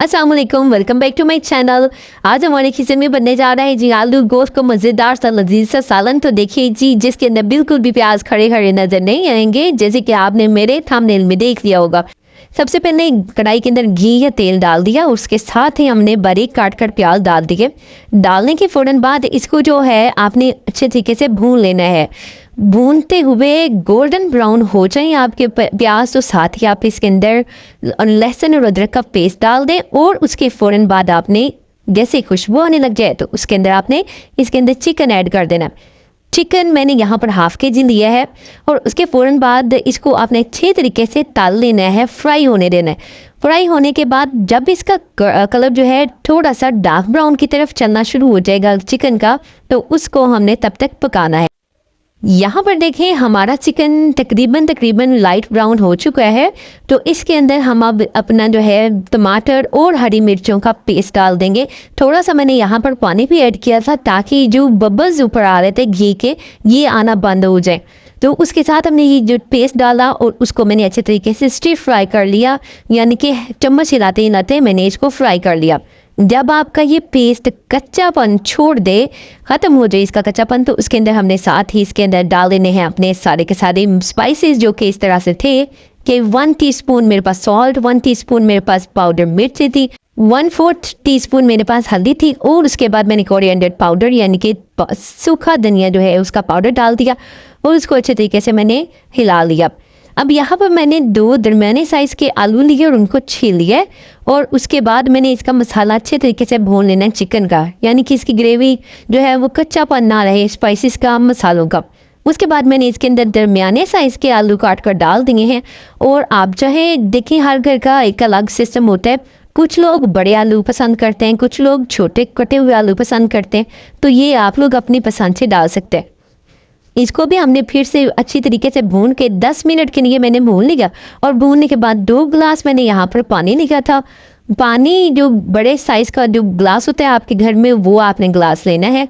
अस्सलाम वालेकुम, welcome back to my channel. आज हमारे किचन में बनने जा रहा है जी आलू गोश्त का मज़ेदार सा लजीज सा सालन। तो देखिए जी, जिसके अंदर बिल्कुल भी प्याज खड़े खड़े नजर नहीं आएंगे, जैसे कि आपने मेरे थंबनेल में देख लिया होगा। सबसे पहले कढ़ाई के अंदर घी या तेल डाल दिया, उसके साथ ही हमने बारीक काट कर प्याज डाल दिए। डालने के फ़ौरन बाद इसको जो है आपने अच्छे तरीके से भून लेना है। भूनते हुए गोल्डन ब्राउन हो जाए आपके प्याज, तो साथ ही आप इसके अंदर लहसुन और अदरक का पेस्ट डाल दें और उसके फ़ौरन बाद आपने जैसे खुशबू आने लग जाए तो उसके अंदर आपने इसके अंदर चिकन ऐड कर देना। चिकन मैंने यहाँ पर हाफ केजी लिया है और उसके फ़ौरन बाद इसको आपने अच्छे तरीके से तल लेना है, फ्राई होने देना है। फ्राई होने के बाद जब इसका कलर जो है थोड़ा सा डार्क ब्राउन की तरफ चलना शुरू हो जाएगा चिकन का, तो उसको हमने तब तक पकाना है। यहाँ पर देखें हमारा चिकन तकरीबन लाइट ब्राउन हो चुका है। तो इसके अंदर हम अब अपना जो है टमाटर और हरी मिर्चों का पेस्ट डाल देंगे। थोड़ा सा मैंने यहाँ पर पानी भी ऐड किया था ताकि जो बबल्स ऊपर आ रहे थे घी के, ये आना बंद हो जाए। तो उसके साथ हमने ये जो पेस्ट डाला और उसको मैंने अच्छे तरीके से स्टिर फ्राई कर लिया, यानी कि चम्मच हिलाते हिलाते मैंने इसको फ्राई कर लिया। जब आपका ये पेस्ट कच्चापन छोड़ दे, ख़त्म हो जाए इसका कच्चापन, तो उसके अंदर हमने साथ ही इसके अंदर डाल देने हैं अपने सारे के सारे स्पाइसेस, जो कि इस तरह से थे कि 1 टीस्पून मेरे पास सॉल्ट, 1 टीस्पून मेरे पास पाउडर मिर्ची थी, 1/4 टीस्पून मेरे पास हल्दी थी और उसके बाद मैंने कोरिएंडर पाउडर यानी कि सूखा धनिया जो है उसका पाउडर डाल दिया और उसको अच्छे तरीके से मैंने हिला लिया। अब यहाँ पर मैंने 2 दरमियाने साइज़ के आलू लिए और उनको छील लिया और उसके बाद मैंने इसका मसाला अच्छे तरीके से भून लेना है चिकन का, यानी कि इसकी ग्रेवी जो है वो कच्चापन ना रहे स्पाइसेस का, मसालों का। उसके बाद मैंने इसके अंदर दरमियाने साइज़ के आलू काट कर डाल दिए हैं। और आप चाहे देखिए, हर घर का एक अलग सिस्टम होता है। कुछ लोग बड़े आलू पसंद करते हैं, कुछ लोग छोटे कटे हुए आलू पसंद करते हैं, तो ये आप लोग अपनी पसंद से डाल सकते हैं। इसको भी हमने फिर से अच्छी तरीके से भून के 10 मिनट के लिए मैंने भून लिया और भूनने के बाद 2 गिलास मैंने यहाँ पर पानी लिया था। पानी जो बड़े साइज़ का जो ग्लास होता है आपके घर में, वो आपने ग्लास लेना है।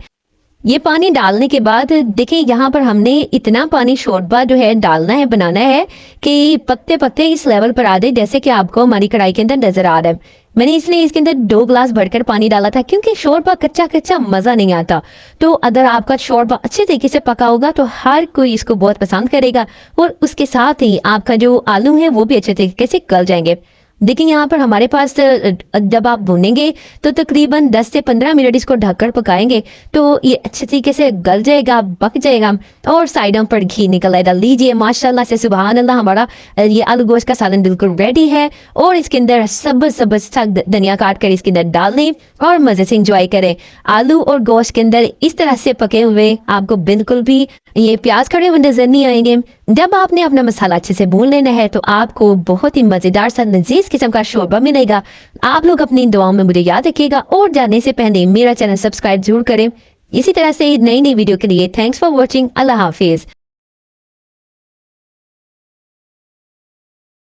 ये पानी डालने के बाद देखिए यहाँ पर हमने इतना पानी शोरबा जो है डालना है, बनाना है कि पत्ते पत्ते इस लेवल पर आ जाए जैसे कि आपको हमारी कढ़ाई के अंदर नजर आ रहा है। मैंने इसलिए इसके अंदर 2 गिलास भरकर पानी डाला था क्योंकि शोरबा कच्चा कच्चा मज़ा नहीं आता। तो अगर आपका शोरबा अच्छे तरीके से पका होगा तो हर कोई इसको बहुत पसंद करेगा और उसके साथ ही आपका जो आलू है वो भी अच्छे तरीके से गल जाएंगे। देखिए यहाँ पर हमारे पास जब आप भूनेंगे तो तकरीबन 10 से 15 मिनट इसको ढककर पकाएंगे तो ये अच्छे तरीके से गल जाएगा, पक जाएगा और साइडों पर घी निकल आएगा। लीजिए माशाल्लाह से सुभान अल्लाह, हमारा ये आलू गोश्त का सालन बिल्कुल रेडी है। और इसके अंदर सब्ज़ सा धनिया काट कर इसके अंदर डाल दें और मज़े से इंजॉय करें। आलू और गोश्त के अंदर इस तरह से पके हुए आपको बिल्कुल भी ये प्याज खड़े हुए नजर नहीं आएंगे। जब आपने अपना मसाला अच्छे से भून लेना है तो आपको बहुत ही मज़ेदार सा लजीज किस्म का शोरबा मिलेगा। आप लोग अपनी दुआओं में मुझे याद रखिएगा और जाने से पहले मेरा चैनल सब्सक्राइब जरूर करें। इसी तरह से नई नई वीडियो के लिए थैंक्स फॉर वॉचिंग। अल्लाह हाफिज़।